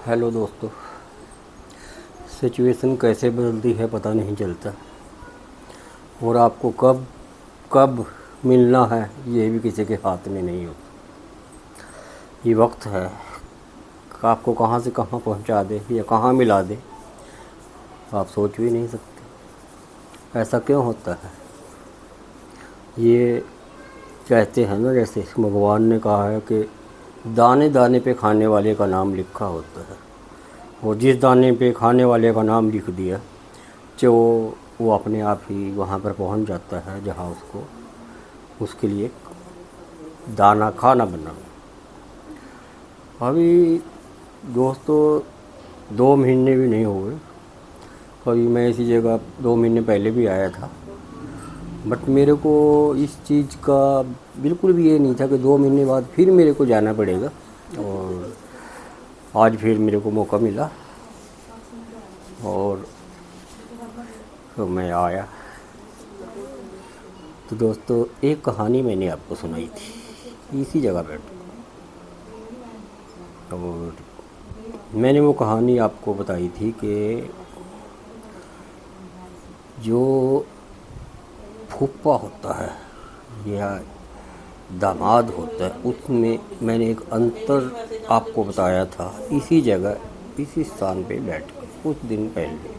Hello दोस्तों, situation कैसे बदलती है पता नहीं चलता, और आपको कब कब मिलना है ये भी किसी के हाथ में नहीं होता। ये वक्त है कि आपको कहाँ से कहाँ पहुँचा दे या कहाँ मिला दे, आप सोच भी नहीं सकते। ऐसा क्यों होता है? ये कहते हैं ना, जैसे भगवान ने कहा है कि दाने दाने पे खाने वाले का नाम लिखा होता है, और जिस दाने पे खाने वाले का नाम लिख दिया जो वो अपने आप ही वहाँ पर पहुँच जाता है जहाँ उसके लिए दाना खाना बना। अभी दोस्तों 2 महीने भी नहीं हुए, कभी मैं इसी जगह 2 महीने पहले भी आया था, बट मेरे को इस चीज़ का बिल्कुल भी ये नहीं था कि 2 महीने बाद फिर मेरे को जाना पड़ेगा, और आज फिर मेरे को मौका मिला और तो मैं आया। तो दोस्तों, एक कहानी मैंने आपको सुनाई थी इसी जगह बैठ, और मैंने वो कहानी आपको बताई थी कि जो फूफा होता है या दामाद होता है, उसमें मैंने एक अंतर आपको बताया था इसी जगह इसी स्थान पे बैठ कर कुछ दिन पहले।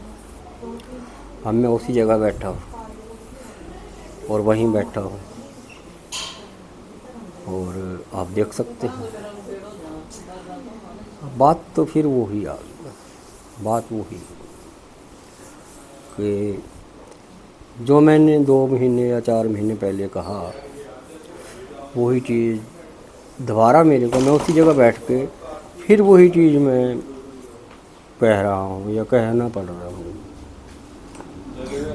अब मैं उसी जगह बैठा हूँ और वहीं बैठा हूँ, और आप देख सकते हैं बात तो फिर वो ही आ गई। बात वो ही कि जो मैंने 2 महीने या 4 महीने पहले कहा, वही चीज़ दोबारा मेरे को, मैं उसी जगह बैठ के फिर वही चीज़ मैं कह रहा हूँ या कहना पड़ रहा हूँ।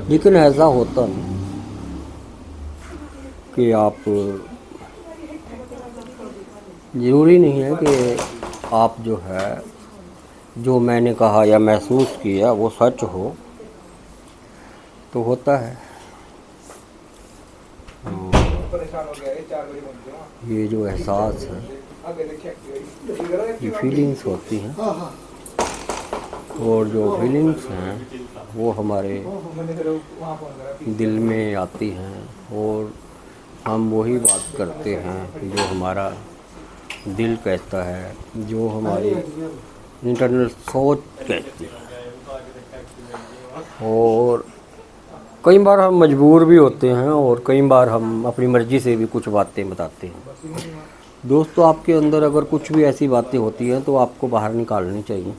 लेकिन ऐसा होता नहीं कि आप, ज़रूरी नहीं है कि आप जो है जो मैंने कहा या महसूस किया वो सच हो। तो होता है ये जो एहसास है, ये फीलिंग्स होती हैं, और जो फीलिंग्स हैं वो हमारे दिल में आती हैं, और हम वही बात करते हैं जो हमारा दिल कहता है, जो हमारी इंटरनल सोच कहती है। और कई बार हम मजबूर भी होते हैं, और कई बार हम अपनी मर्ज़ी से भी कुछ बातें बताते हैं। दोस्तों, आपके अंदर अगर कुछ भी ऐसी बातें होती हैं तो आपको बाहर निकालनी चाहिए,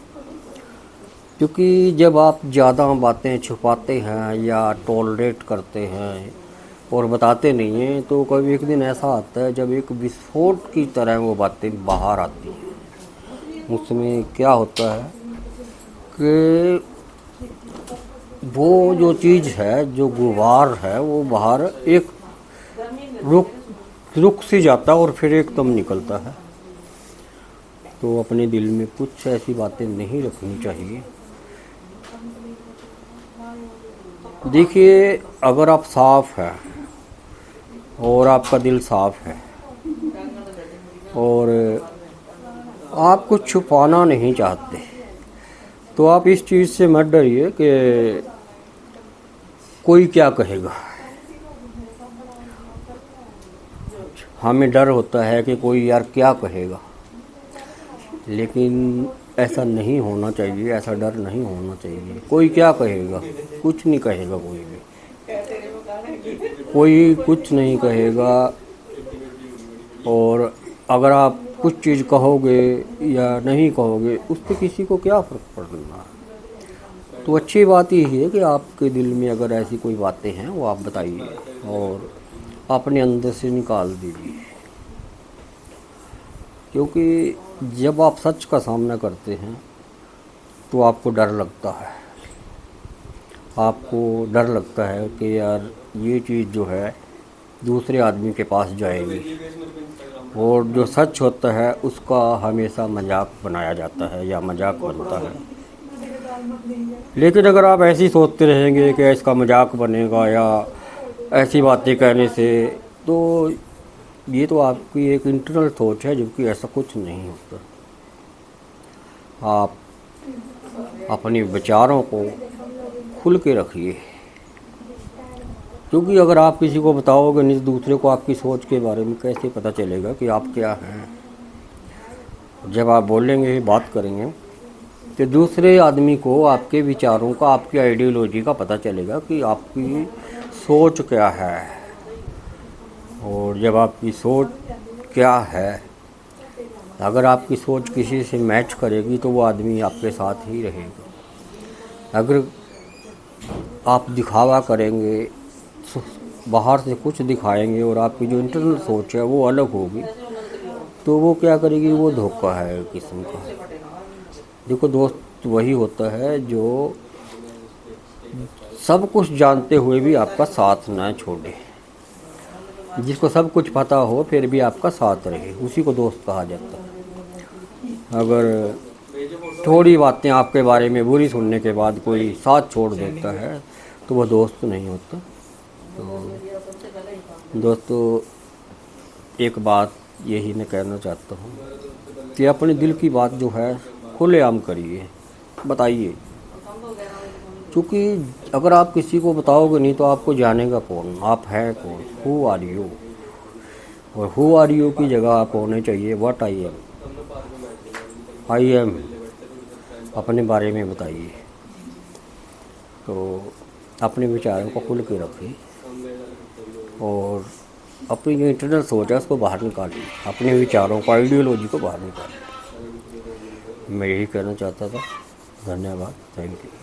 क्योंकि जब आप ज़्यादा बातें छुपाते हैं या टॉलरेट करते हैं और बताते नहीं हैं, तो कभी एक दिन ऐसा आता है जब एक विस्फोट की तरह वो बातें बाहर आती हैं। उसमें क्या होता है कि वो जो चीज़ है, जो गुबार है, वो बाहर एक रुक सी जाता है और फिर एकदम निकलता है। तो अपने दिल में कुछ ऐसी बातें नहीं रखनी चाहिए। देखिए, अगर आप साफ़ है और आपका दिल साफ़ है और आप कुछ छुपाना नहीं चाहते, तो आप इस चीज़ से मत डरिए कि कोई क्या कहेगा। हमें डर होता है कि कोई यार क्या कहेगा, लेकिन ऐसा नहीं होना चाहिए, ऐसा डर नहीं होना चाहिए। कोई क्या कहेगा? कुछ नहीं कहेगा, कोई कुछ नहीं कहेगा। और अगर आप कुछ चीज़ कहोगे या नहीं कहोगे, उससे किसी को क्या फ़र्क पड़ना। तो अच्छी बात यही है कि आपके दिल में अगर ऐसी कोई बातें हैं वो आप बताइए और अपने अंदर से निकाल दीजिए, क्योंकि जब आप सच का सामना करते हैं तो आपको डर लगता है। आपको डर लगता है कि यार ये चीज़ जो है दूसरे आदमी के पास जाएगी, और जो सच होता है उसका हमेशा मजाक बनाया जाता है या मजाक बनता है। लेकिन अगर आप ऐसी सोचते रहेंगे कि इसका मजाक बनेगा या ऐसी बातें कहने से, तो ये तो आपकी एक इंटरनल सोच है, जबकि ऐसा कुछ नहीं होता। आप अपने विचारों को खुल के रखिए, क्योंकि अगर आप किसी को बताओगे नहीं, दूसरे को आपकी सोच के बारे में कैसे पता चलेगा कि आप क्या हैं। जब आप बोलेंगे, बात करेंगे, तो दूसरे आदमी को आपके विचारों का, आपकी आइडियोलॉजी का पता चलेगा कि आपकी सोच क्या है। और जब आपकी सोच क्या है, अगर आपकी सोच किसी से मैच करेगी तो वो आदमी आपके साथ ही रहेगा। अगर आप दिखावा करेंगे, बाहर से कुछ दिखाएंगे और आपकी जो इंटरनल सोच है वो अलग होगी, तो वो क्या करेगी, वो धोखा है एक किस्म का। देखो दोस्त वही होता है जो सब कुछ जानते हुए भी आपका साथ ना छोड़े, जिसको सब कुछ पता हो फिर भी आपका साथ रहे, उसी को दोस्त कहा जाता है। अगर थोड़ी बातें आपके बारे में बुरी सुनने के बाद कोई साथ छोड़ देता है तो वह दोस्त नहीं होता। तो दोस्तों, एक बात यही मैं कहना चाहता हूँ कि अपने दिल की बात जो है खुलेआम करिए, बताइए। क्योंकि अगर आप किसी को बताओगे नहीं तो आपको जानेगा कौन, आप हैं कौन, हु आर यू। और हु आर यू की जगह आप होने चाहिए what I am. I am अपने बारे में बताइए। तो अपने विचारों को खुल के रखिए और अपनी जो इंटरनल सोच है उसको बाहर निकालिए, अपने विचारों को, आइडियोलॉजी को बाहर निकालिए। मैं यही कहना चाहता था। धन्यवाद, थैंक यू।